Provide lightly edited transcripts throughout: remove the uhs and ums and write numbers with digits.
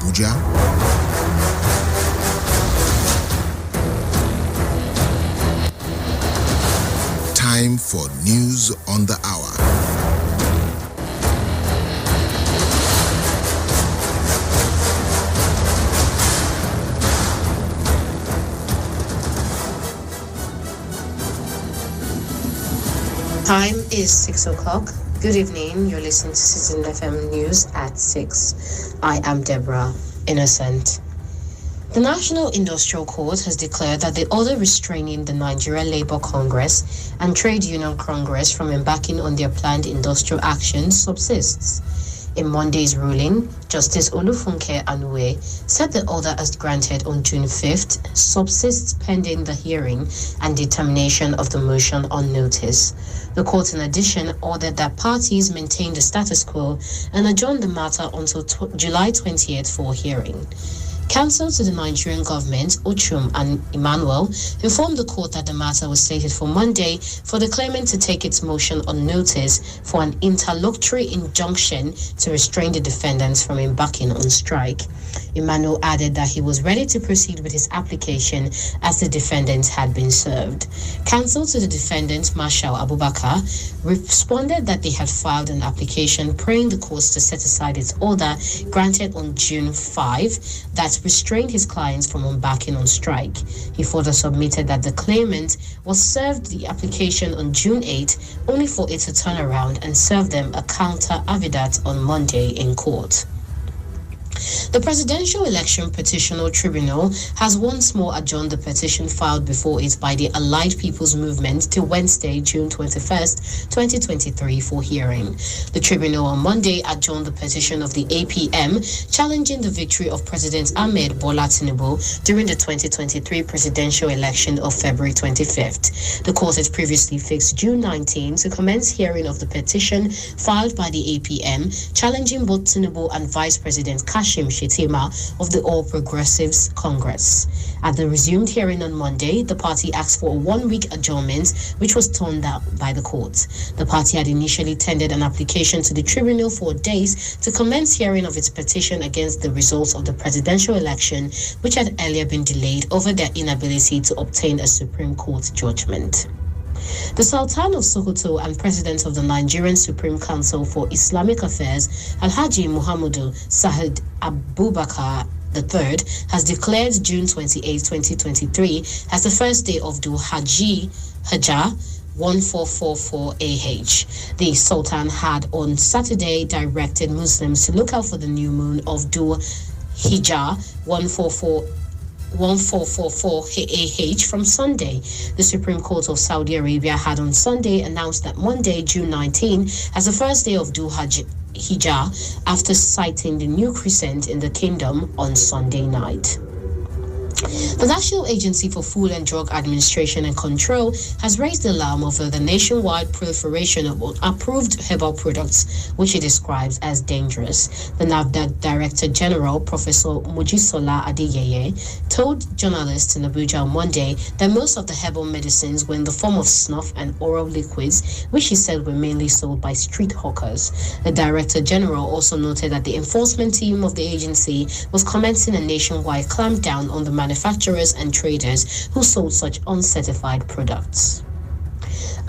Abuja. Time for news on the hour. Time is 6 o'clock. Good evening. You're listening to Citizen FM News at 6. I am Deborah Innocent. The National Industrial Court has declared that the order restraining the Nigeria Labour Congress and Trade Union Congress from embarking on their planned industrial action subsists. In Monday's ruling, Justice Olufunke Anue said the order as granted on June 5th subsists pending the hearing and determination of the motion on notice. The court, in addition, ordered that parties maintain the status quo and adjourn the matter until July 20th for hearing. Counsel to the Nigerian government, Ochum and Emmanuel, informed the court that the matter was slated for Monday for the claimant to take its motion on notice for an interlocutory injunction to restrain the defendants from embarking on strike. Emmanuel added that he was ready to proceed with his application as the defendants had been served. Counsel to the defendant, Marshal Abubakar, responded that they had filed an application praying the courts to set aside its order granted on June 5 that restrained his clients from embarking on strike. He further submitted that the claimant was served the application on June 8, only for it to turn around and serve them a counter affidavit on Monday in court. The Presidential Election Petitioner Tribunal has once more adjourned the petition filed before it by the Allied People's Movement to Wednesday, June 21st, 2023 for hearing. The tribunal on Monday adjourned the petition of the APM challenging the victory of President Ahmed Bola Tinubu during the 2023 presidential election of February 25th. The court had previously fixed June 19 to commence hearing of the petition filed by the APM challenging both Tinubu and Vice President Kashim Shettima of the All Progressives Congress. At the resumed hearing on Monday, the party asked for a one-week adjournment, which was turned down by the court. The party had initially tendered an application to the tribunal for days to commence hearing of its petition against the results of the presidential election, which had earlier been delayed over their inability to obtain a Supreme Court judgment. The Sultan of Sokoto and President of the Nigerian Supreme Council for Islamic Affairs, Alhaji Muhammadu Sahid Abubakar III, has declared June 28, 2023 as the first day of Dhul Hijjah 1444 The Sultan had on Saturday directed Muslims to look out for the new moon of Dhul Hijjah 1444 from Sunday. The Supreme Court of Saudi Arabia had on Sunday announced that Monday, June 19, as the first day of Dhul Hijjah after sighting the new crescent in the kingdom on Sunday night. The National Agency for Food and Drug Administration and Control has raised the alarm over the nationwide proliferation of approved herbal products, which it describes as dangerous. The NAFDAC Director General, Professor Mojisola Adeyeye, told journalists in Abuja on Monday that most of the herbal medicines were in the form of snuff and oral liquids, which he said were mainly sold by street hawkers. The Director General also noted that the enforcement team of the agency was commencing a nationwide clampdown on the manufacturers and traders who sold such uncertified products.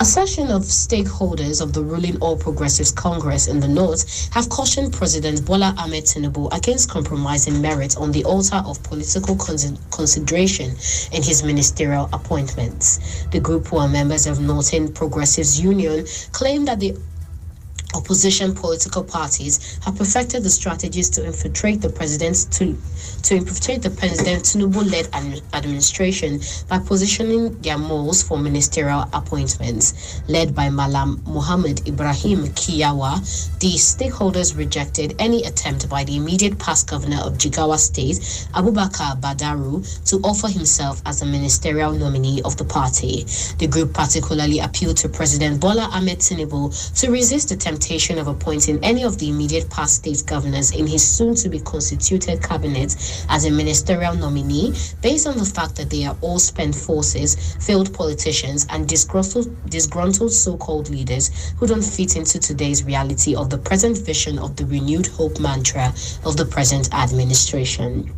A session of stakeholders of the ruling All Progressives Congress in the North have cautioned President Bola Ahmed Tinubu against compromising merit on the altar of political consideration in his ministerial appointments. The group, who are members of Northern Progressives Union, claim that the opposition political parties have perfected the strategies to infiltrate the president Tinubu-led administration by positioning their moles for ministerial appointments. Led by Malam Muhammad Ibrahim Kiyawa, the stakeholders rejected any attempt by the immediate past governor of Jigawa State, Abubakar Badaru, to offer himself as a ministerial nominee of the party. The group particularly appealed to President Bola Ahmed Tinubu to resist attempts temptation of appointing any of the immediate past state governors in his soon-to-be constituted cabinet as a ministerial nominee, based on the fact that they are all spent forces, failed politicians, and disgruntled so-called leaders who don't fit into today's reality of the present vision of the renewed hope mantra of the present administration.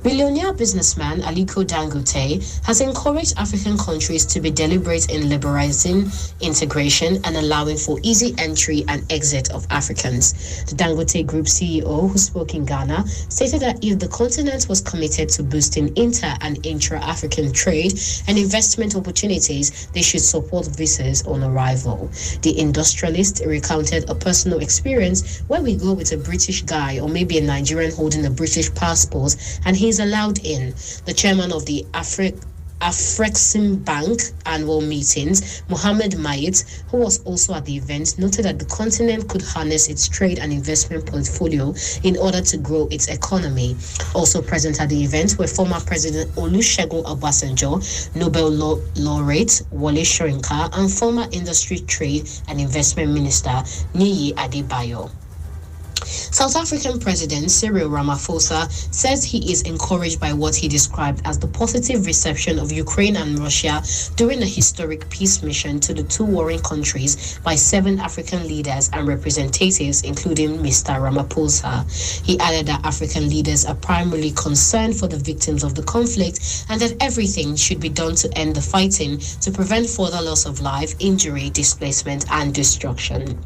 Billionaire businessman Aliko Dangote has encouraged African countries to be deliberate in liberalizing integration and allowing for easy entry and exit of Africans. The Dangote Group CEO, who spoke in Ghana, stated that if the continent was committed to boosting inter- and intra-African trade and investment opportunities, they should support visas on arrival. The industrialist recounted a personal experience where we go with a British guy or maybe a Nigerian holding a British passport and he's allowed in. The chairman of the Afrexim Bank annual meetings, Mohammed Mayit, who was also at the event, noted that the continent could harness its trade and investment portfolio in order to grow its economy. Also present at the event were former President Olusegun Obasanjo, Nobel laureate Wole Soyinka, and former Industry, Trade and Investment Minister Niyi Adebayo. South African President Cyril Ramaphosa says he is encouraged by what he described as the positive reception of Ukraine and Russia during a historic peace mission to the two warring countries by 7 African leaders and representatives, including Mr. Ramaphosa. He added that African leaders are primarily concerned for the victims of the conflict and that everything should be done to end the fighting to prevent further loss of life, injury, displacement, and destruction.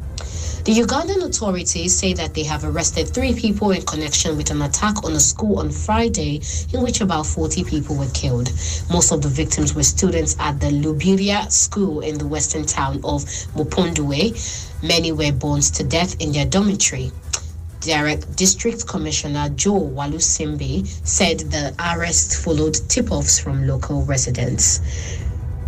The Ugandan authorities say that they have arrested 3 people in connection with an attack on a school on Friday in which about 40 people were killed. Most of the victims were students at the Lubiria school in the western town of Mupondwe. Many were burned to death in their dormitory. District Commissioner Joe Walusimbe said the arrest followed tip-offs from local residents.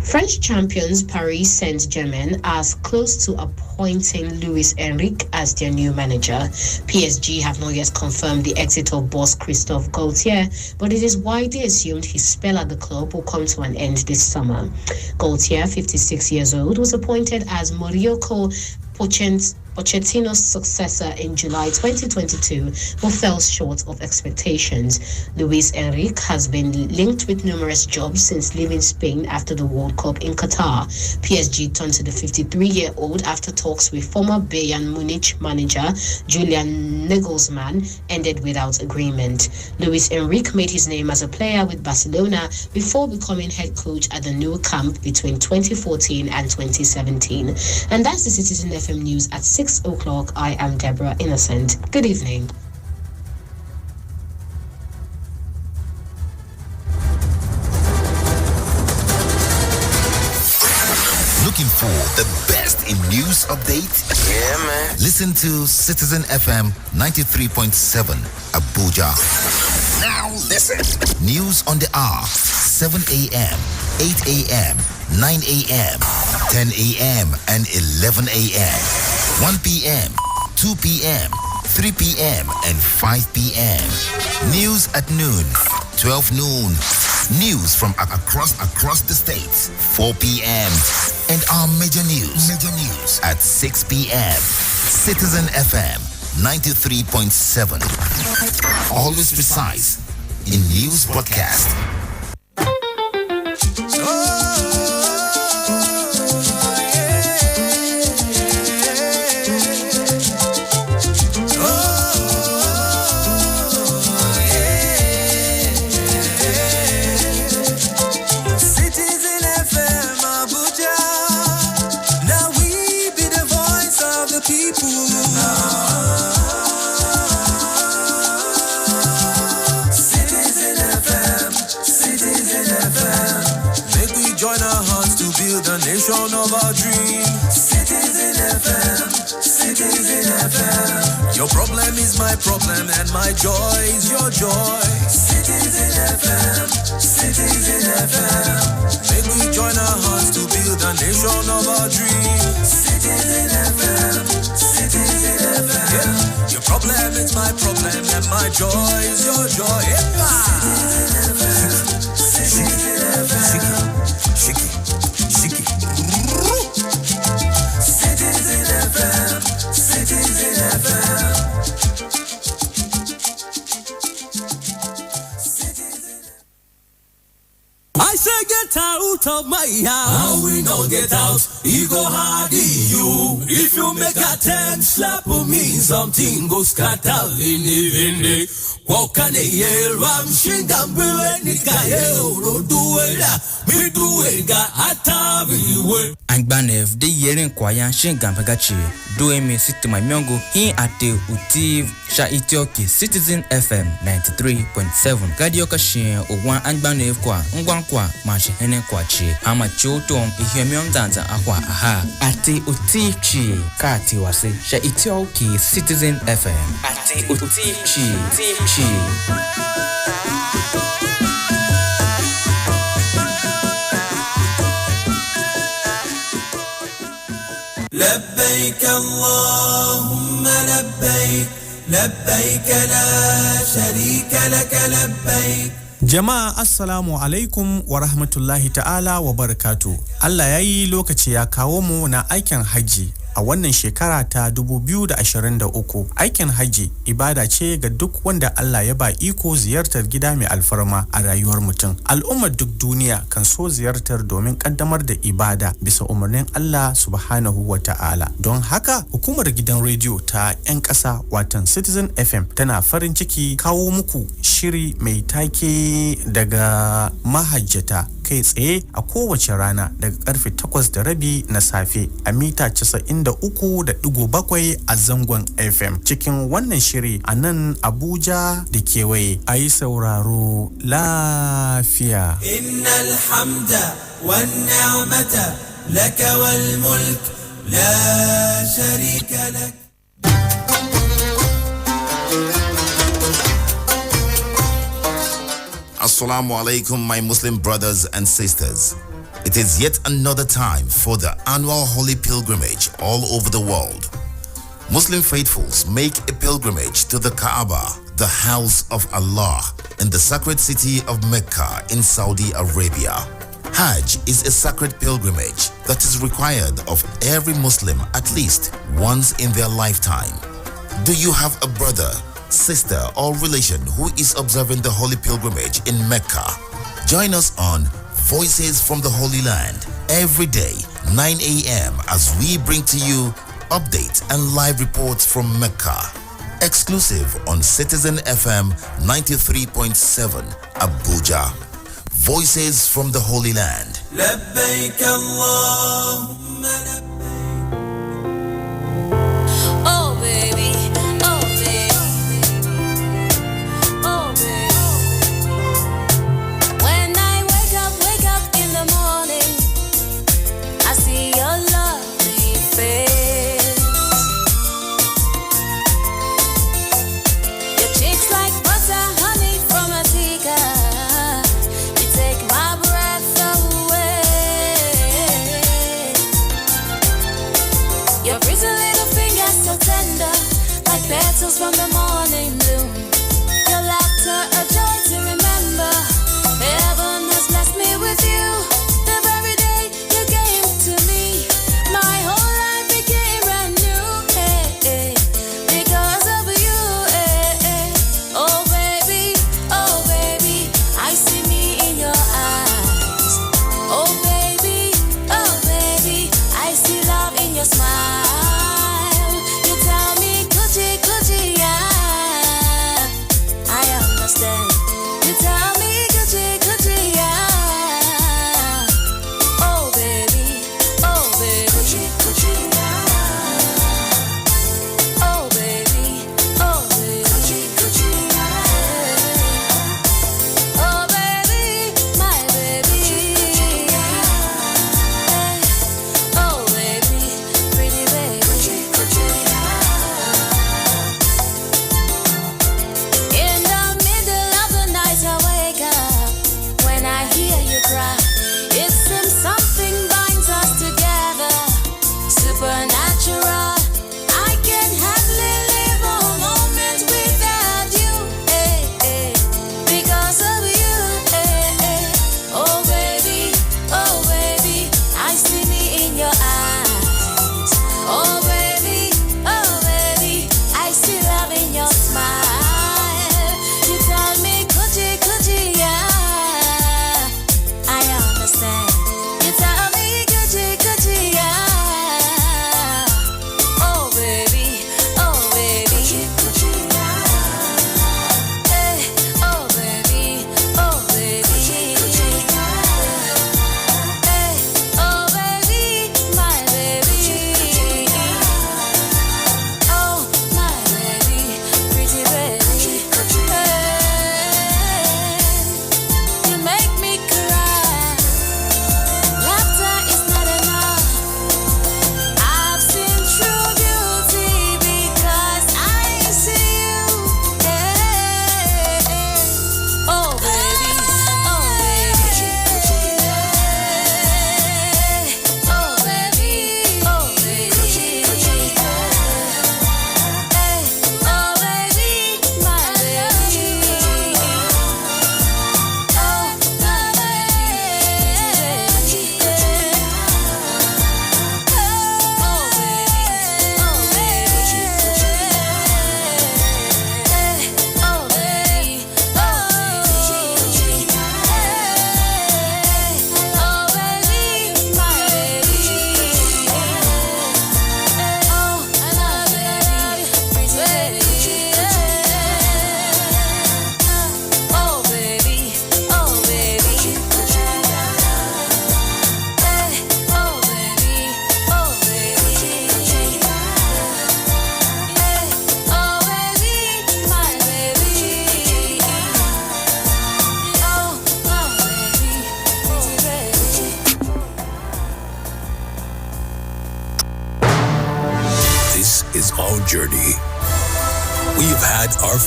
French champions Paris Saint-Germain are close to appointing Luis Enrique as their new manager. PSG have not yet confirmed the exit of boss Christophe Galtier, but it is widely assumed his spell at the club will come to an end this summer. Galtier, 56 years old, was appointed as Mauricio Pochettino's successor in July 2022, but fell short of expectations. Luis Enrique has been linked with numerous jobs since leaving Spain after the World Cup in Qatar. PSG turned to the 53-year-old after talks with former Bayern Munich manager Julian Nagelsmann ended without agreement. Luis Enrique made his name as a player with Barcelona before becoming head coach at the new camp between 2014 and 2017. And that's the Citizen FM News at 6 o'clock. I am Deborah Innocent. Good evening. Looking for the best in news updates? Yeah, man. Listen to Citizen FM 93.7 Abuja. Now listen. News on the hour, 7 a.m., 8 a.m., 9 a.m., 10 a.m., and 11 a.m. 1 p.m., 2 p.m., 3 p.m., and 5 p.m. News at noon, 12 noon. News from across the states, 4 p.m. And our major news at 6 p.m. Citizen FM 93.7. Always precise in news broadcast. Nation of our dream. Citizen FM, Citizen FM. Your problem is my problem and my joy is your joy. Citizen FM, Citizen FM. Make we join our hearts to build a nation of our dream. Citizen FM, Citizen FM. Yeah. Your problem is my problem and my joy is your joy. Citizen FM, Citizen FM. Shiki. Citizen FM. get out of my house. And we no get out, he go hard you. If you make a 10 slap on me, something go scatter in the walk on the yell, ram shingam, Berenica, Roduela, Miduega, Atavi. Angbanev, the yearing Kwayan Shingam Pagachi, doing me sit to my miongo, he at the Utiv, Shaitioki, Citizen FM 93.7, Gadioka Shin, or one Angbanev Kwa, Ngwankwa, Mashi Hene Kwachi, Amacho Tom, Ihemion Danza Aqua, aha, at the Utichi, Kati Wasi, Shaitioki, Citizen FM, at the Utichi, Tichi. لبيك اللهم لبيك لبيك لا شريك لك لبيك. Jama'a assalamu alaikum wa rahmatullahi ta'ala wa barakatu. Allah yayi lokaci ya kawo mu na aikin haji a wannan shekara ta 2023. Aikin haji ibada ce ga duk wanda Allah ya ba iko ziyartar gida mai alfarma a rayuwar mutum. Al'ummar duk duniya kan so ziyartar domin kaddamar da ibada bisa umarnin Allah subhanahu wa ta'ala. Don haka hukumar gidan rediyo ta 'yan ƙasa watan Citizen FM tana farin ciki kawo muku shiri mai take daga mahajjata kai tsaye a kowace rana daga karfe 8:30 na safe a mita 93.7 a zangon FM cikin wannan shiri a nan Abuja da kewaye. A yi sauraro lafiya. Innal hamda wan ni'mata laka wal mulk la sharika lak. Assalamu alaikum, my Muslim brothers and sisters. It is yet another time for the annual holy pilgrimage all over the world. Muslim faithfuls make a pilgrimage to the Kaaba, the house of Allah, in the sacred city of Mecca in Saudi Arabia. Hajj is a sacred pilgrimage that is required of every Muslim at least once in their lifetime. Do you have a brother, sister, or relation who is observing the holy pilgrimage in Mecca? Join us on Voices from the Holy Land every day, 9 a.m. as we bring to you updates and live reports from Mecca. Exclusive on Citizen FM 93.7 Abuja. Voices from the Holy Land. لبيك اللهم لبيك. From the morning bloom, your laughter a joy to remember. Heaven has blessed me with you. The very day you came to me, my whole life became brand new. Because of you. Oh baby, I see me in your eyes. Oh baby, I see love in your smile. You tell me, could you, yeah.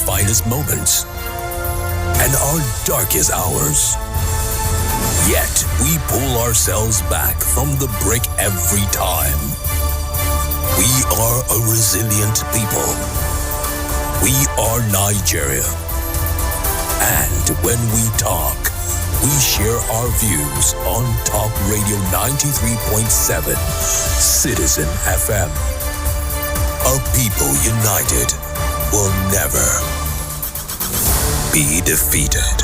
finest moments and our darkest hours. Yet we pull ourselves back from the brink every time. We are a resilient people. We are Nigeria. And when we talk, we share our views on Talk Radio 93.7 Citizen FM. A people united will never be defeated.